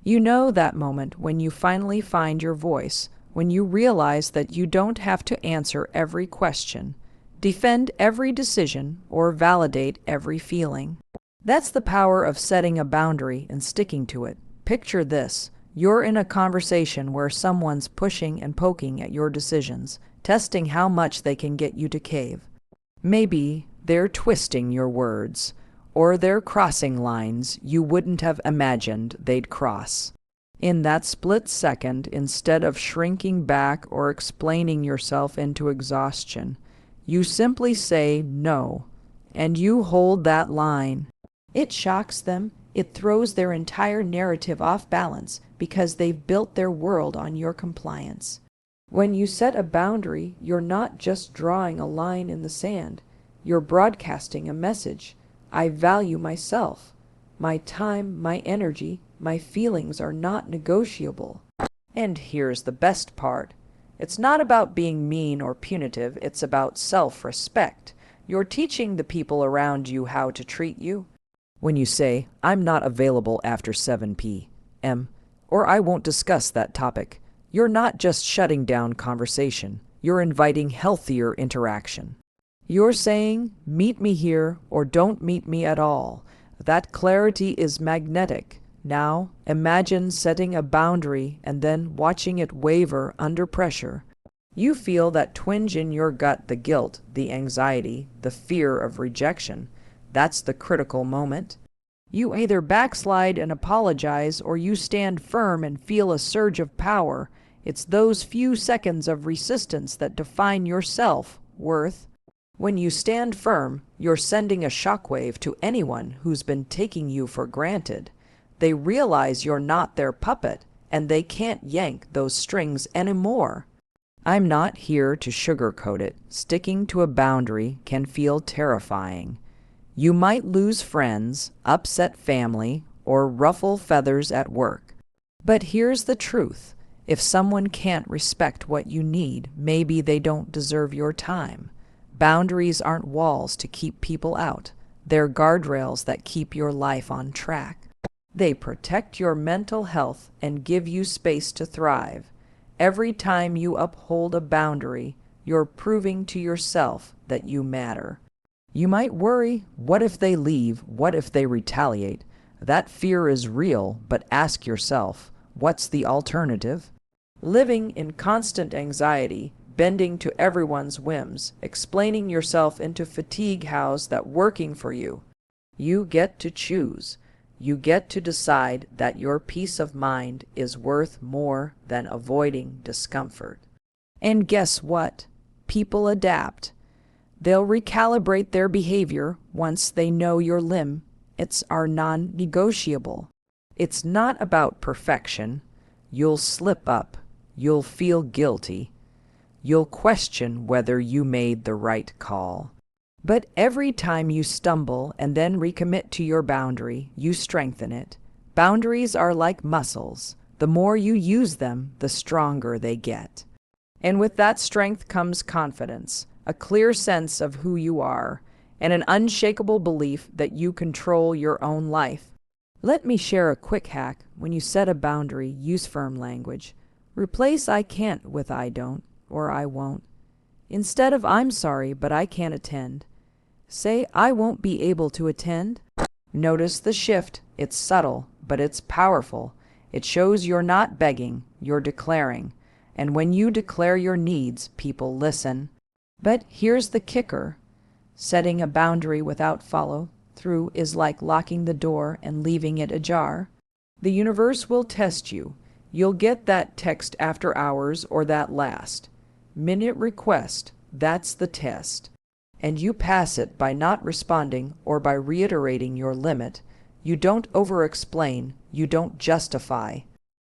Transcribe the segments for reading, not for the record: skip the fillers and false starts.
You know that moment when you finally find your voice, when you realize that you don't have to answer every question, defend every decision, or validate every feeling. That's the power of setting a boundary and sticking to it. Picture this. You're in a conversation where someone's pushing and poking at your decisions, testing how much they can get you to cave. Maybe they're twisting your words, or they're crossing lines you wouldn't have imagined they'd cross. In that split second, instead of shrinking back or explaining yourself into exhaustion, you simply say no, and you hold that line. It shocks them. It throws their entire narrative off balance because they've built their world on your compliance. When you set a boundary, you're not just drawing a line in the sand. You're broadcasting a message. I value myself. My time, my energy, my feelings are not negotiable. And here's the best part. It's not about being mean or punitive. It's about self-respect. You're teaching the people around you how to treat you. When you say, "I'm not available after 7 p.m., or I won't discuss that topic," you're not just shutting down conversation. You're inviting healthier interaction. You're saying, "Meet me here," or "Don't meet me at all." That clarity is magnetic. Now, imagine setting a boundary and then watching it waver under pressure. You feel that twinge in your gut, the guilt, the anxiety, the fear of rejection. That's the critical moment. You either backslide and apologize, or you stand firm and feel a surge of power. It's those few seconds of resistance that define your self-worth. When you stand firm, you're sending a shockwave to anyone who's been taking you for granted. They realize you're not their puppet, and they can't yank those strings anymore. I'm not here to sugarcoat it. Sticking to a boundary can feel terrifying. You might lose friends, upset family, or ruffle feathers at work. But here's the truth. If someone can't respect what you need, maybe they don't deserve your time. Boundaries aren't walls to keep people out. They're guardrails that keep your life on track. They protect your mental health and give you space to thrive. Every time you uphold a boundary, you're proving to yourself that you matter. You might worry, what if they leave? What if they retaliate? That fear is real, but ask yourself, what's the alternative? Living in constant anxiety, bending to everyone's whims, explaining yourself into fatigue house that working for you. You get to choose. You get to decide that your peace of mind is worth more than avoiding discomfort. And guess what? People adapt. They'll recalibrate their behavior once they know your limits are non-negotiable. It's not about perfection. You'll slip up. You'll feel guilty. You'll question whether you made the right call. But every time you stumble and then recommit to your boundary, you strengthen it. Boundaries are like muscles. The more you use them, the stronger they get. And with that strength comes confidence, a clear sense of who you are, and an unshakable belief that you control your own life. Let me share a quick hack. When you set a boundary, use firm language. Replace "I can't" with "I don't" or "I won't." Instead of "I'm sorry, but I can't attend," say "I won't be able to attend." Notice the shift. It's subtle, but it's powerful. It shows you're not begging, you're declaring. And when you declare your needs, people listen. But here's the kicker. Setting a boundary without follow-through is like locking the door and leaving it ajar. The universe will test you. You'll get that text after hours or that last-minute request. That's the test. And you pass it by not responding or by reiterating your limit. You don't over-explain. You don't justify.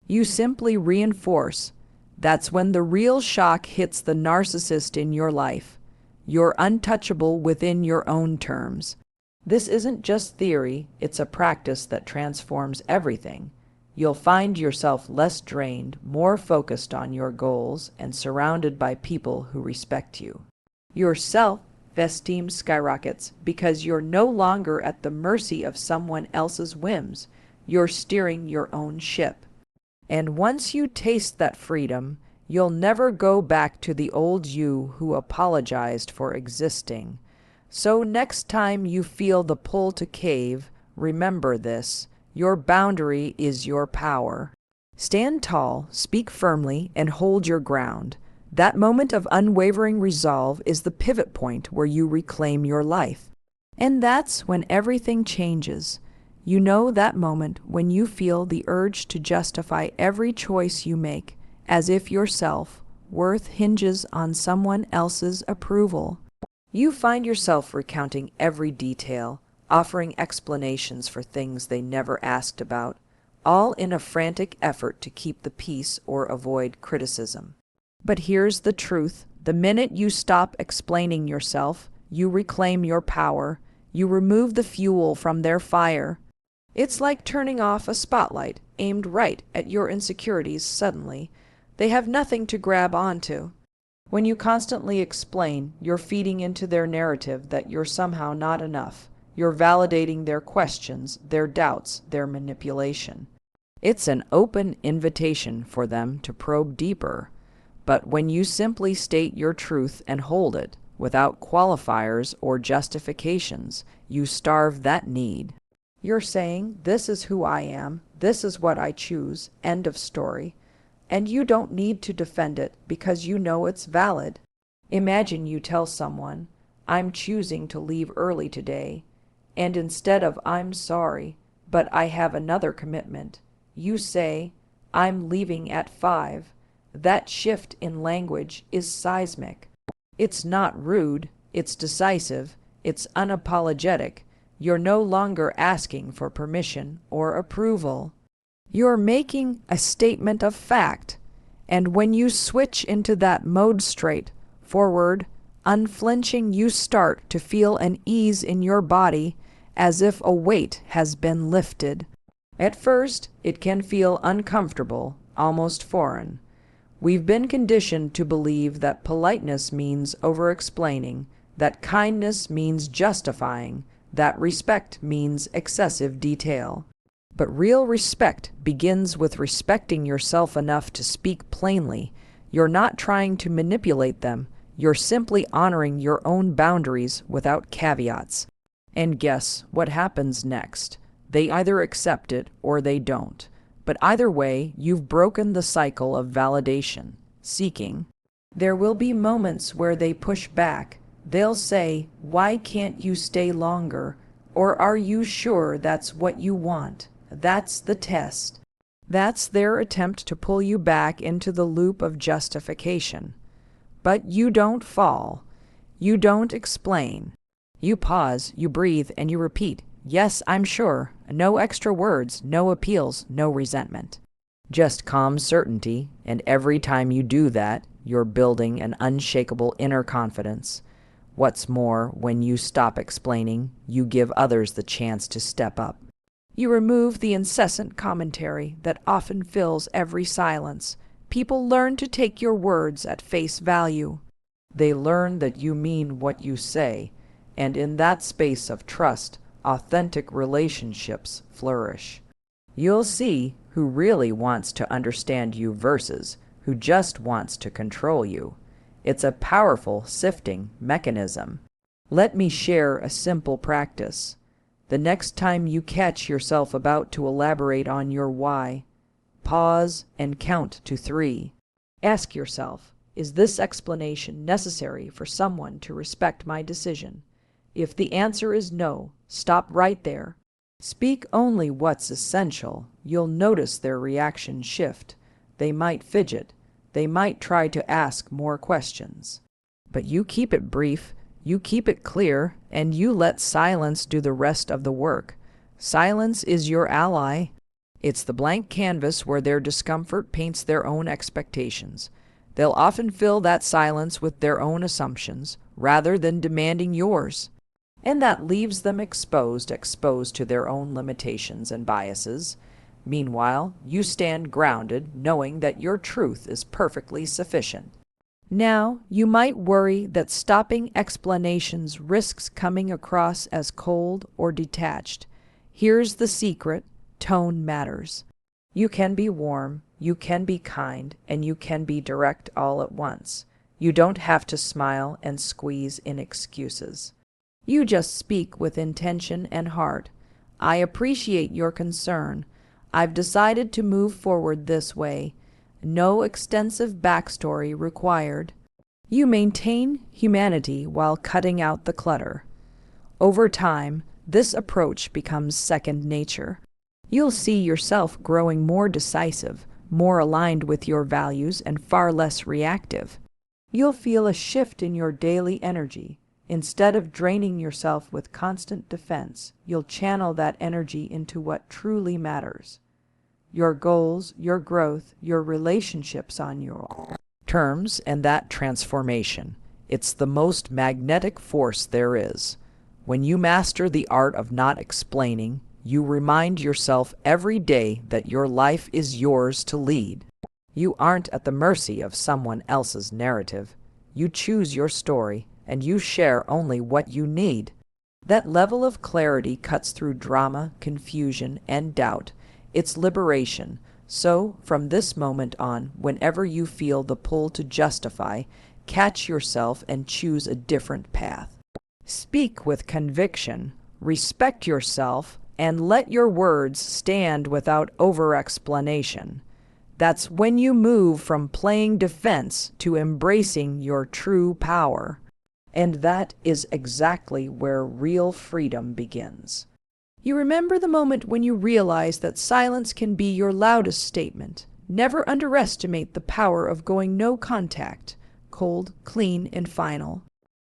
You simply reinforce. That's when the real shock hits the narcissist in your life. You're untouchable within your own terms. This isn't just theory, it's a practice that transforms everything. You'll find yourself less drained, more focused on your goals, and surrounded by people who respect you. Your self-esteem skyrockets because you're no longer at the mercy of someone else's whims. You're steering your own ship. And once you taste that freedom, you'll never go back to the old you who apologized for existing. So next time you feel the pull to cave, remember this: your boundary is your power. Stand tall, speak firmly, and hold your ground. That moment of unwavering resolve is the pivot point where you reclaim your life. And that's when everything changes. You know that moment when you feel the urge to justify every choice you make, as if your self-worth hinges on someone else's approval. You find yourself recounting every detail, offering explanations for things they never asked about, all in a frantic effort to keep the peace or avoid criticism. But here's the truth: the minute you stop explaining yourself, you reclaim your power. You remove the fuel from their fire. It's like turning off a spotlight aimed right at your insecurities suddenly. They have nothing to grab onto. When you constantly explain, you're feeding into their narrative that you're somehow not enough. You're validating their questions, their doubts, their manipulation. It's an open invitation for them to probe deeper. But when you simply state your truth and hold it, without qualifiers or justifications, you starve that need. You're saying, this is who I am, this is what I choose, end of story. And you don't need to defend it because you know it's valid. Imagine you tell someone, I'm choosing to leave early today, and instead of I'm sorry, but I have another commitment, you say, I'm leaving at 5. That shift in language is seismic. It's not rude, it's decisive, it's unapologetic. You're no longer asking for permission or approval. You're making a statement of fact. And when you switch into that mode straight, forward, unflinching, you start to feel an ease in your body as if a weight has been lifted. At first, it can feel uncomfortable, almost foreign. We've been conditioned to believe that politeness means over-explaining, that kindness means justifying, that respect means excessive detail. But real respect begins with respecting yourself enough to speak plainly. You're not trying to manipulate them. You're simply honoring your own boundaries without caveats. And guess what happens next? They either accept it or they don't. But either way, you've broken the cycle of validation, seeking. There will be moments where they push back. They'll say, why can't you stay longer? Or are you sure that's what you want? That's the test. That's their attempt to pull you back into the loop of justification. But you don't fall. You don't explain. You pause, you breathe, and you repeat, yes, I'm sure. No extra words, no appeals, no resentment. Just calm certainty, and every time you do that, you're building an unshakable inner confidence. What's more, when you stop explaining, you give others the chance to step up. You remove the incessant commentary that often fills every silence. People learn to take your words at face value. They learn that you mean what you say, and in that space of trust, authentic relationships flourish. You'll see who really wants to understand you versus who just wants to control you. It's a powerful sifting mechanism. Let me share a simple practice. The next time you catch yourself about to elaborate on your why, pause and count to 3. Ask yourself, is this explanation necessary for someone to respect my decision? If the answer is no, stop right there. Speak only what's essential. You'll notice their reaction shift. They might fidget. They might try to ask more questions. But you keep it brief, you keep it clear, and you let silence do the rest of the work. Silence is your ally. It's the blank canvas where their discomfort paints their own expectations. They'll often fill that silence with their own assumptions, rather than demanding yours. And that leaves them exposed to their own limitations and biases. Meanwhile, you stand grounded, knowing that your truth is perfectly sufficient. Now, you might worry that stopping explanations risks coming across as cold or detached. Here's the secret: tone matters. You can be warm, you can be kind, and you can be direct all at once. You don't have to smile and squeeze in excuses. You just speak with intention and heart. I appreciate your concern. I've decided to move forward this way. No extensive backstory required. You maintain humanity while cutting out the clutter. Over time, this approach becomes second nature. You'll see yourself growing more decisive, more aligned with your values, and far less reactive. You'll feel a shift in your daily energy. Instead of draining yourself with constant defense, you'll channel that energy into what truly matters. Your goals, your growth, your relationships on your terms, and that transformation. It's the most magnetic force there is. When you master the art of not explaining, you remind yourself every day that your life is yours to lead. You aren't at the mercy of someone else's narrative. You choose your story, and you share only what you need. That level of clarity cuts through drama, confusion, and doubt. It's liberation. So, from this moment on, whenever you feel the pull to justify, catch yourself and choose a different path. Speak with conviction, respect yourself, and let your words stand without over-explanation. That's when you move from playing defense to embracing your true power. And that is exactly where real freedom begins. You remember the moment when you realized that silence can be your loudest statement. Never underestimate the power of going no contact, cold, clean, and final.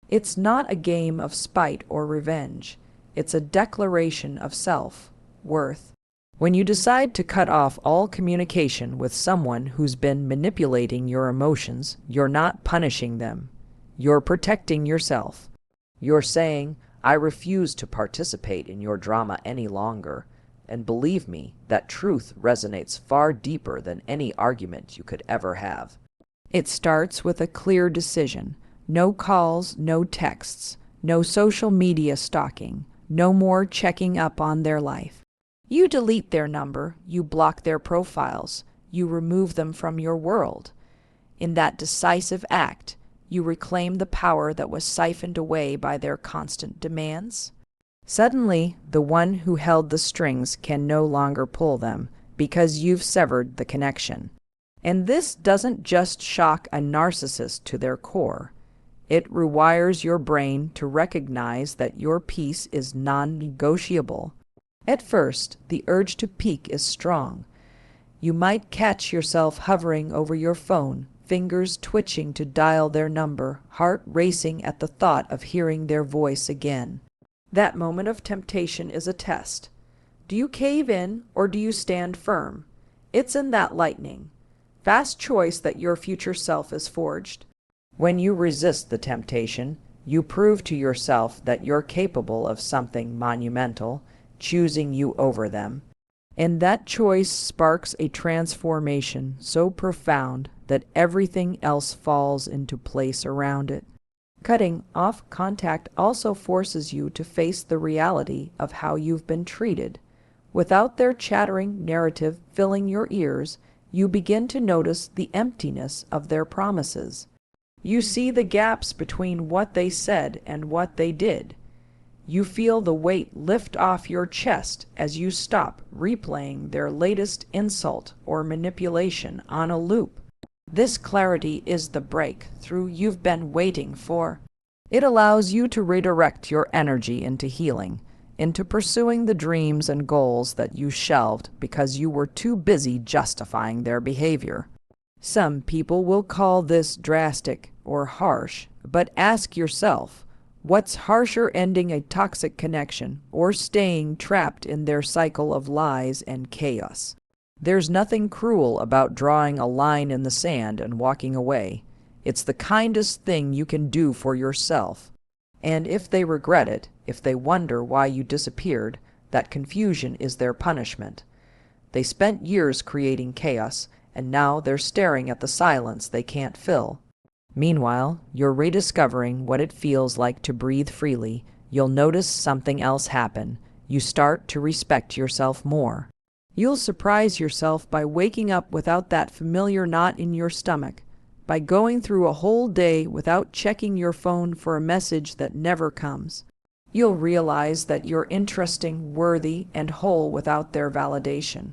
It's not a game of spite or revenge. It's a declaration of self-worth. When you decide to cut off all communication with someone who's been manipulating your emotions, you're not punishing them. You're protecting yourself. You're saying, I refuse to participate in your drama any longer. And believe me, that truth resonates far deeper than any argument you could ever have. It starts with a clear decision. No calls, no texts, no social media stalking, no more checking up on their life. You delete their number, you block their profiles, you remove them from your world. In that decisive act, you reclaim the power that was siphoned away by their constant demands. Suddenly, the one who held the strings can no longer pull them, because you've severed the connection. And this doesn't just shock a narcissist to their core. It rewires your brain to recognize that your peace is non-negotiable. At first, the urge to peek is strong. You might catch yourself hovering over your phone, fingers twitching to dial their number, heart racing at the thought of hearing their voice again. That moment of temptation is a test. Do you cave in or do you stand firm? It's in that lightning, fast choice that your future self is forged. When you resist the temptation, you prove to yourself that you're capable of something monumental, choosing you over them. And that choice sparks a transformation so profound that everything else falls into place around it. Cutting off contact also forces you to face the reality of how you've been treated. Without their chattering narrative filling your ears, you begin to notice the emptiness of their promises. You see the gaps between what they said and what they did. You feel the weight lift off your chest as you stop replaying their latest insult or manipulation on a loop. This clarity is the breakthrough you've been waiting for. It allows you to redirect your energy into healing, into pursuing the dreams and goals that you shelved because you were too busy justifying their behavior. Some people will call this drastic or harsh, but ask yourself, what's harsher, ending a toxic connection or staying trapped in their cycle of lies and chaos? There's nothing cruel about drawing a line in the sand and walking away. It's the kindest thing you can do for yourself. And if they regret it, if they wonder why you disappeared, that confusion is their punishment. They spent years creating chaos, and now they're staring at the silence they can't fill. Meanwhile, you're rediscovering what it feels like to breathe freely. You'll notice something else happen. You start to respect yourself more. You'll surprise yourself by waking up without that familiar knot in your stomach, by going through a whole day without checking your phone for a message that never comes. You'll realize that you're interesting, worthy, and whole without their validation.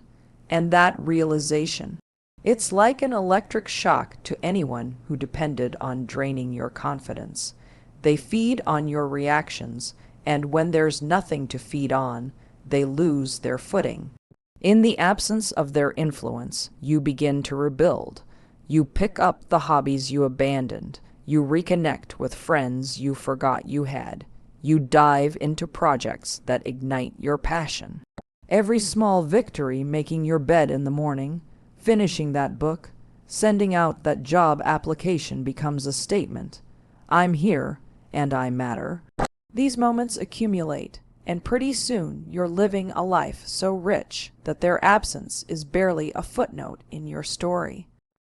And that realization, it's like an electric shock to anyone who depended on draining your confidence. They feed on your reactions, and when there's nothing to feed on, they lose their footing. In the absence of their influence, you begin to rebuild. You pick up the hobbies you abandoned. You reconnect with friends you forgot you had. You dive into projects that ignite your passion. Every small victory, making your bed in the morning, finishing that book, sending out that job application, becomes a statement. I'm here, and I matter. These moments accumulate, and pretty soon you're living a life so rich that their absence is barely a footnote in your story.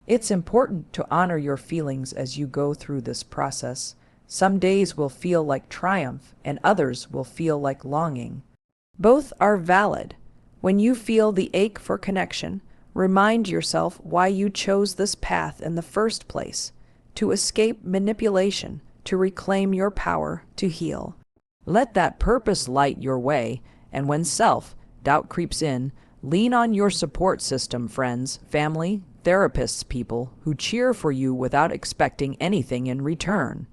It's important to honor your feelings as you go through this process. Some days will feel like triumph, and others will feel like longing. Both are valid. When you feel the ache for connection, remind yourself why you chose this path in the first place: to escape manipulation, to reclaim your power, to heal. Let that purpose light your way, and when self-doubt creeps in, lean on your support system, friends, family, therapists, people who cheer for you without expecting anything in return.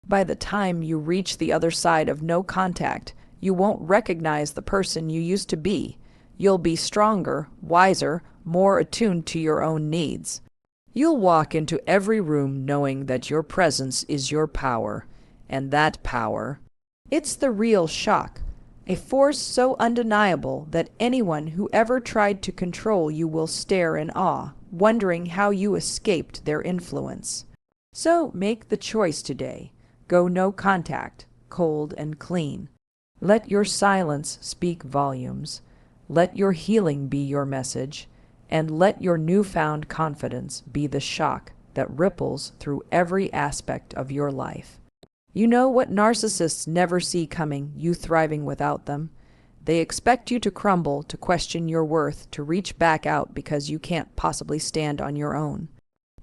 By the time you reach the other side of no contact, you won't recognize the person you used to be. You'll be stronger, wiser, more attuned to your own needs. You'll walk into every room knowing that your presence is your power, and that power, it's the real shock, a force so undeniable that anyone who ever tried to control you will stare in awe, wondering how you escaped their influence. So make the choice today. Go no contact, cold and clean. Let your silence speak volumes. Let your healing be your message, and let your newfound confidence be the shock that ripples through every aspect of your life. You know what narcissists never see coming, you thriving without them. They expect you to crumble, to question your worth, to reach back out because you can't possibly stand on your own.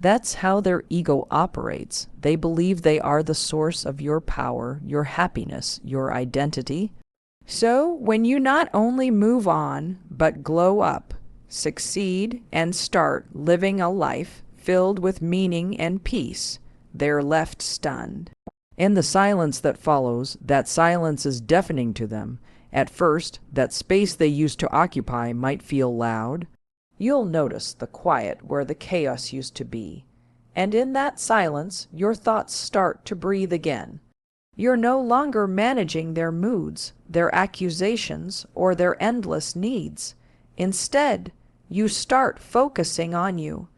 That's how their ego operates. They believe they are the source of your power, your happiness, your identity. So when you not only move on, but glow up, succeed, and start living a life filled with meaning and peace, they're left stunned. In the silence that follows, that silence is deafening to them. At first, that space they used to occupy might feel loud. You'll notice the quiet where the chaos used to be. And in that silence, your thoughts start to breathe again. You're no longer managing their moods, their accusations, or their endless needs. Instead, you start focusing on you.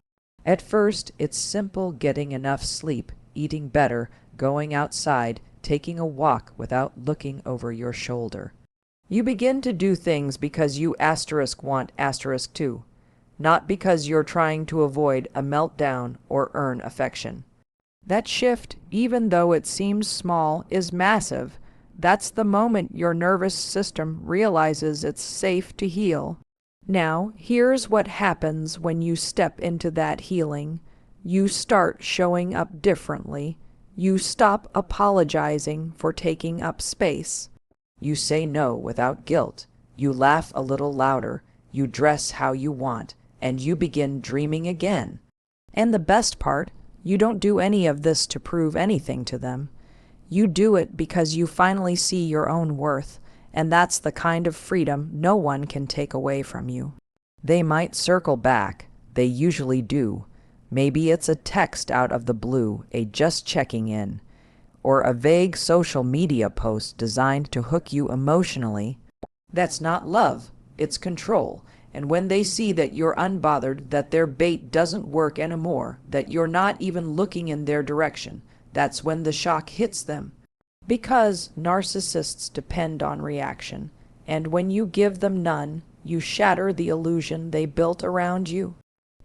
At first, it's simple: getting enough sleep, eating better, going outside, taking a walk without looking over your shoulder. You begin to do things because you want too, not because you're trying to avoid a meltdown or earn affection. That shift, even though it seems small, is massive. That's the moment your nervous system realizes it's safe to heal. Now, here's what happens when you step into that healing. You start showing up differently. You stop apologizing for taking up space. You say no without guilt. You laugh a little louder. You dress how you want. And you begin dreaming again. And the best part, you don't do any of this to prove anything to them. You do it because you finally see your own worth, and that's the kind of freedom no one can take away from you. They might circle back. They usually do. Maybe it's a text out of the blue, a just checking in, or a vague social media post designed to hook you emotionally. That's not love, it's control. And when they see that you're unbothered, that their bait doesn't work anymore, that you're not even looking in their direction, that's when the shock hits them. Because narcissists depend on reaction, and when you give them none, you shatter the illusion they built around you.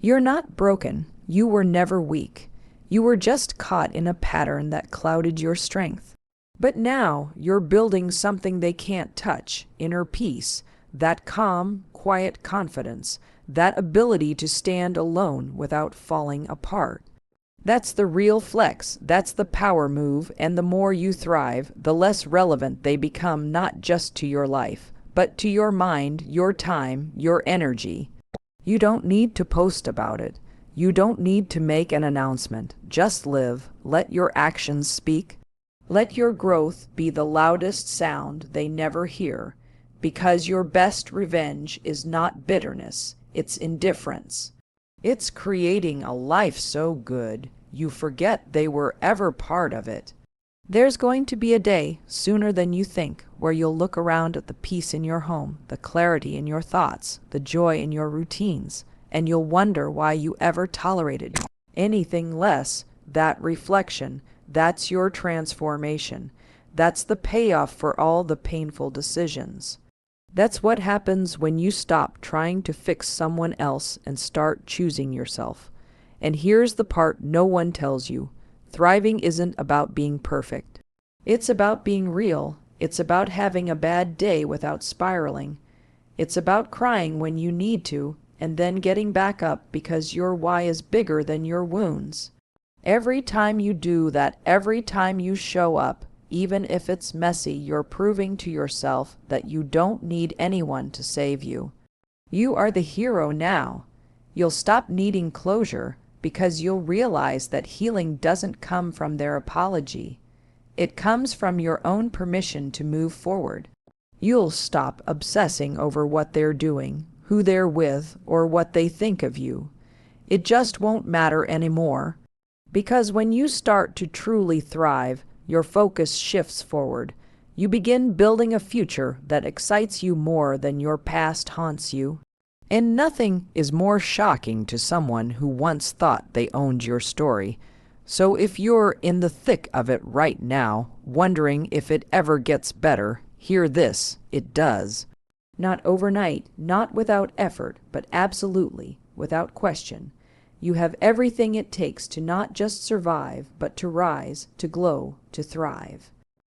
You're not broken. You were never weak. You were just caught in a pattern that clouded your strength. But now you're building something they can't touch: inner peace, that calm, quiet confidence, that ability to stand alone without falling apart. That's the real flex, that's the power move, and the more you thrive, the less relevant they become, not just to your life, but to your mind, your time, your energy. You don't need to post about it. You don't need to make an announcement. Just live. Let your actions speak. Let your growth be the loudest sound they never hear, because your best revenge is not bitterness, it's indifference. It's creating a life so good, you forget they were ever part of it. There's going to be a day, sooner than you think, where you'll look around at the peace in your home, the clarity in your thoughts, the joy in your routines, and you'll wonder why you ever tolerated anything less. That reflection, that's your transformation. That's the payoff for all the painful decisions. That's what happens when you stop trying to fix someone else and start choosing yourself. And here's the part no one tells you. Thriving isn't about being perfect. It's about being real. It's about having a bad day without spiraling. It's about crying when you need to, and then getting back up because your why is bigger than your wounds. Every time you do that, every time you show up, even if it's messy, you're proving to yourself that you don't need anyone to save you. You are the hero now. You'll stop needing closure because you'll realize that healing doesn't come from their apology. It comes from your own permission to move forward. You'll stop obsessing over what they're doing, who they're with, or what they think of you. It just won't matter anymore. Because when you start to truly thrive, your focus shifts forward. You begin building a future that excites you more than your past haunts you. And nothing is more shocking to someone who once thought they owned your story. So if you're in the thick of it right now, wondering if it ever gets better, hear this: it does. Not overnight, not without effort, but absolutely, without question. You have everything it takes to not just survive, but to rise, to glow, to thrive.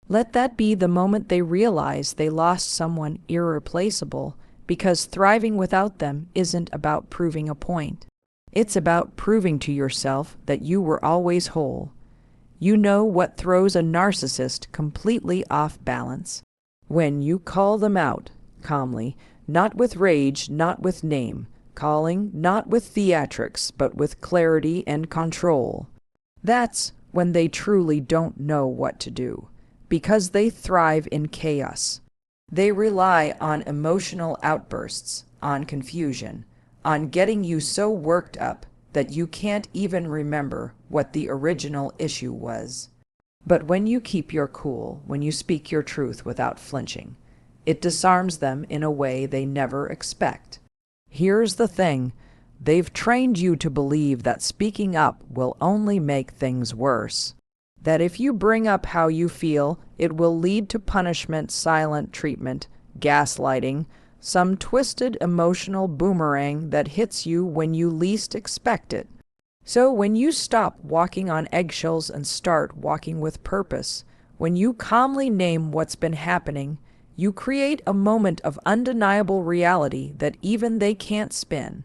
Let that be the moment they realize they lost someone irreplaceable, because thriving without them isn't about proving a point. It's about proving to yourself that you were always whole. You know what throws a narcissist completely off balance? When you call them out, calmly, not with rage, not with name, calling not with theatrics, but with clarity and control. That's when they truly don't know what to do, because they thrive in chaos. They rely on emotional outbursts, on confusion, on getting you so worked up that you can't even remember what the original issue was. But when you keep your cool, when you speak your truth without flinching, it disarms them in a way they never expect. Here's the thing: they've trained you to believe that speaking up will only make things worse. That if you bring up how you feel, it will lead to punishment, silent treatment, gaslighting, some twisted emotional boomerang that hits you when you least expect it. So when you stop walking on eggshells and start walking with purpose, when you calmly name what's been happening, you create a moment of undeniable reality that even they can't spin.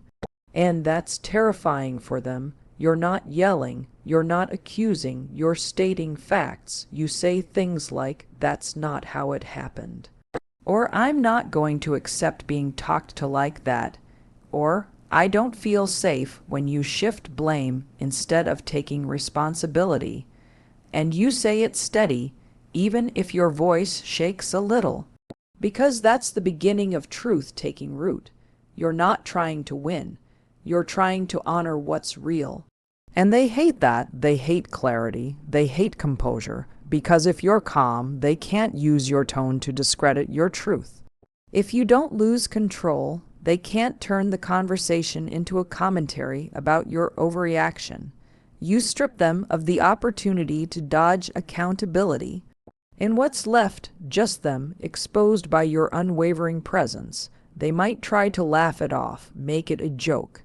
And that's terrifying for them. You're not yelling, you're not accusing, you're stating facts. You say things like, "That's not how it happened." Or, "I'm not going to accept being talked to like that." Or, "I don't feel safe," when you shift blame instead of taking responsibility. And you say it steady, even if your voice shakes a little. Because that's the beginning of truth taking root. You're not trying to win. You're trying to honor what's real. And they hate that. They hate clarity. They hate composure. Because if you're calm, they can't use your tone to discredit your truth. If you don't lose control, they can't turn the conversation into a commentary about your overreaction. You strip them of the opportunity to dodge accountability. And what's left, just them, exposed by your unwavering presence. They might try to laugh it off, make it a joke.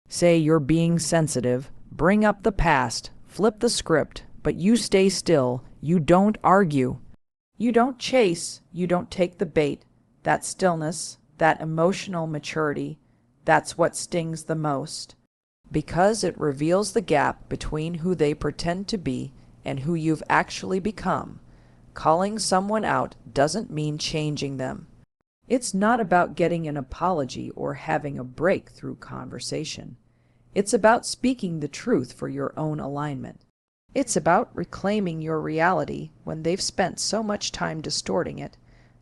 Say you're being sensitive, bring up the past, flip the script, but you stay still. You don't argue. You don't chase. You don't take the bait. That stillness, that emotional maturity, that's what stings the most, because it reveals the gap between who they pretend to be and who you've actually become. Calling someone out doesn't mean changing them. It's not about getting an apology or having a breakthrough conversation. It's about speaking the truth for your own alignment. It's about reclaiming your reality when they've spent so much time distorting it.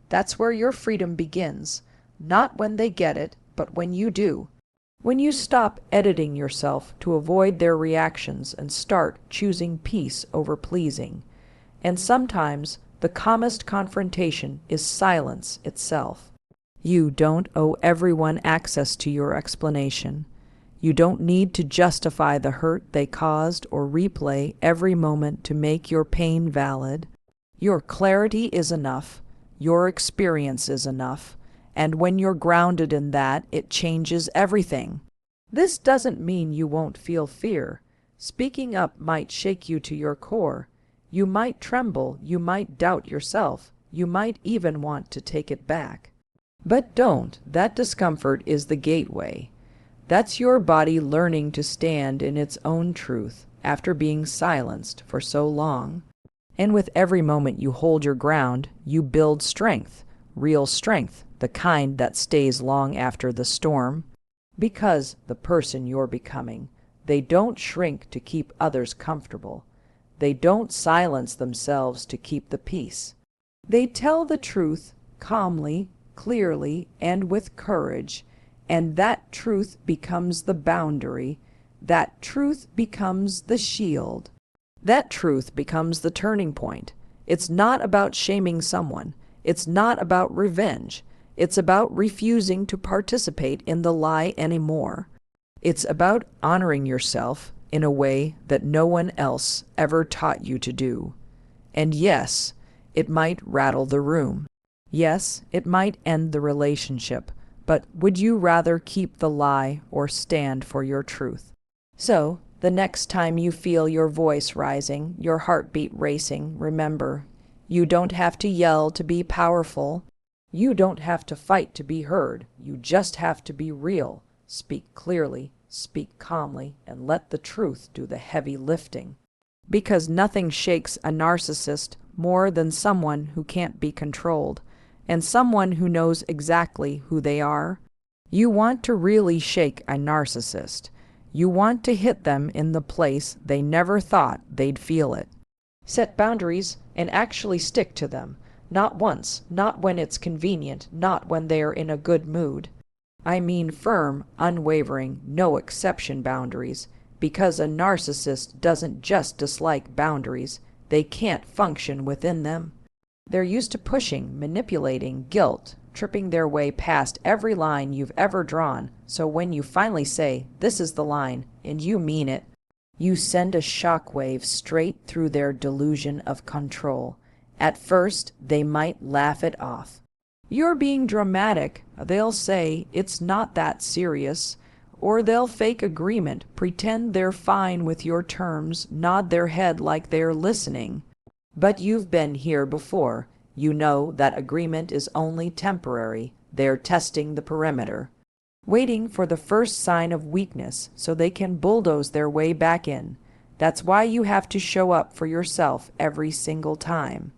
That's where your freedom begins, not when they get it, but when you do. When you stop editing yourself to avoid their reactions and start choosing peace over pleasing. And sometimes the calmest confrontation is silence itself. You don't owe everyone access to your explanation. You don't need to justify the hurt they caused or replay every moment to make your pain valid. Your clarity is enough. Your experience is enough. And when you're grounded in that, it changes everything. This doesn't mean you won't feel fear. Speaking up might shake you to your core. You might tremble. You might doubt yourself. You might even want to take it back. But don't. That discomfort is the gateway. That's your body learning to stand in its own truth after being silenced for so long. And with every moment you hold your ground, you build strength, real strength, the kind that stays long after the storm. Because the person you're becoming, they don't shrink to keep others comfortable. They don't silence themselves to keep the peace. They tell the truth calmly, clearly, and with courage, and that truth becomes the boundary. That truth becomes the shield. That truth becomes the turning point. It's not about shaming someone. It's not about revenge. It's about refusing to participate in the lie anymore. It's about honoring yourself in a way that no one else ever taught you to do. And yes, it might rattle the room. Yes, it might end the relationship, but would you rather keep the lie or stand for your truth? So, the next time you feel your voice rising, your heartbeat racing, remember, you don't have to yell to be powerful. You don't have to fight to be heard. You just have to be real. Speak clearly, speak calmly, and let the truth do the heavy lifting. Because nothing shakes a narcissist more than someone who can't be controlled, and someone who knows exactly who they are. You want to really shake a narcissist. You want to hit them in the place they never thought they'd feel it. Set boundaries and actually stick to them. Not once, not when it's convenient, not when they're in a good mood. I mean firm, unwavering, no exception boundaries, because a narcissist doesn't just dislike boundaries, they can't function within them. They're used to pushing, manipulating, guilt, tripping their way past every line you've ever drawn, so when you finally say, "This is the line," and you mean it, you send a shockwave straight through their delusion of control. At first, they might laugh it off. You're being dramatic. They'll say, "It's not that serious." Or they'll fake agreement, pretend they're fine with your terms, nod their head like they're listening. But you've been here before. You know that agreement is only temporary. They're testing the perimeter, waiting for the first sign of weakness so they can bulldoze their way back in. That's why you have to show up for yourself every single time.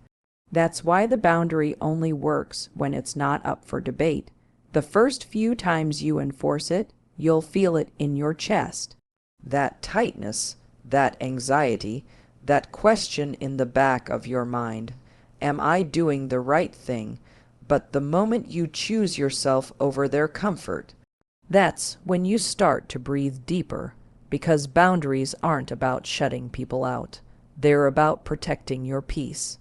That's why the boundary only works when it's not up for debate. The first few times you enforce it, you'll feel it in your chest. That tightness, that anxiety, that question in the back of your mind. Am I doing the right thing? But the moment you choose yourself over their comfort, that's when you start to breathe deeper, because boundaries aren't about shutting people out. They're about protecting your peace.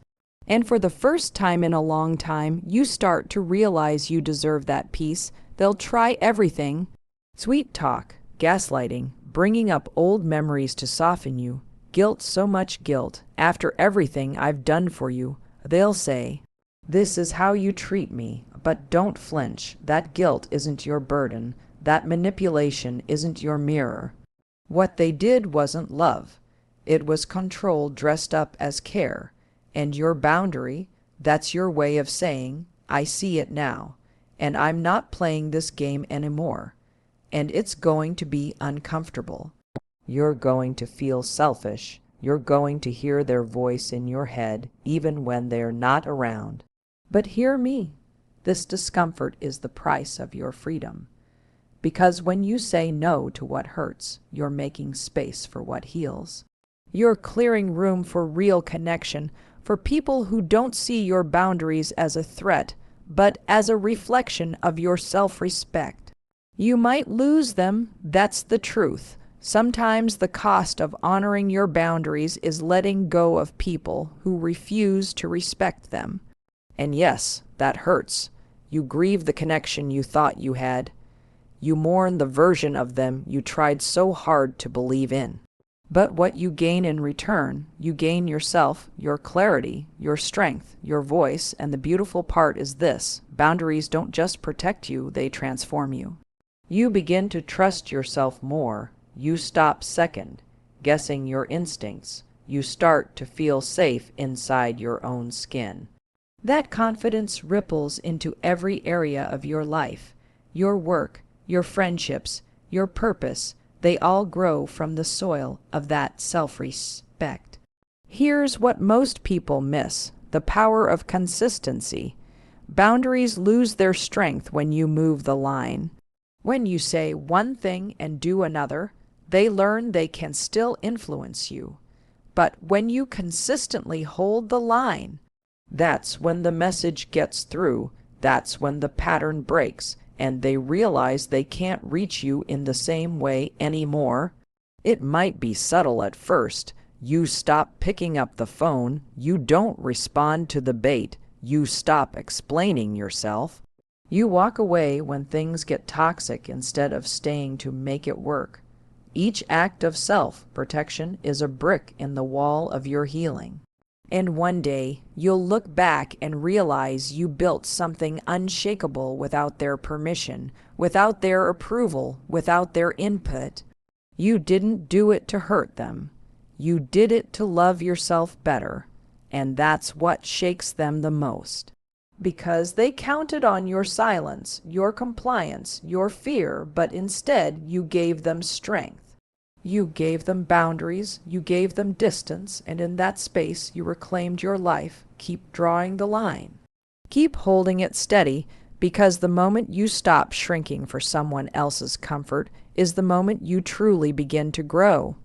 And for the first time in a long time, you start to realize you deserve that peace. They'll try everything. Sweet talk, gaslighting, bringing up old memories to soften you, guilt, so much guilt. After everything I've done for you, they'll say, "This is how you treat me," but don't flinch. That guilt isn't your burden. That manipulation isn't your mirror. What they did wasn't love. It was control dressed up as care. And your boundary, that's your way of saying, "I see it now." and I'm not playing this game anymore. And it's going to be uncomfortable. You're going to feel selfish. You're going to hear their voice in your head, even when they're not around. But hear me. This discomfort is the price of your freedom. Because when you say no to what hurts, you're making space for what heals. You're clearing room for real connection, for people who don't see your boundaries as a threat, but as a reflection of your self-respect. You might lose them, that's the truth. Sometimes the cost of honoring your boundaries is letting go of people who refuse to respect them. And yes, that hurts. You grieve the connection you thought you had. You mourn the version of them you tried so hard to believe in. But what you gain in return, you gain yourself, your clarity, your strength, your voice, and the beautiful part is this: boundaries don't just protect you, they transform you. You begin to trust yourself more. You stop second guessing your instincts. You start to feel safe inside your own skin. That confidence ripples into every area of your life. Your work, your friendships, your purpose, they all grow from the soil of that self-respect. Here's what most people miss: the power of consistency. Boundaries lose their strength when you move the line. When you say one thing and do another, they learn they can still influence you. But when you consistently hold the line, that's when the message gets through. That's when the pattern breaks, and they realize they can't reach you in the same way anymore. It might be subtle at first. You stop picking up the phone. You don't respond to the bait. You stop explaining yourself. You walk away when things get toxic instead of staying to make it work. Each act of self-protection is a brick in the wall of your healing. And one day, you'll look back and realize you built something unshakable without their permission, without their approval, without their input. You didn't do it to hurt them. You did it to love yourself better. And that's what shakes them the most. Because they counted on your silence, your compliance, your fear, but instead you gave them strength. You gave them boundaries, you gave them distance, and in that space you reclaimed your life. Keep drawing the line. Keep holding it steady, because the moment you stop shrinking for someone else's comfort is the moment you truly begin to grow.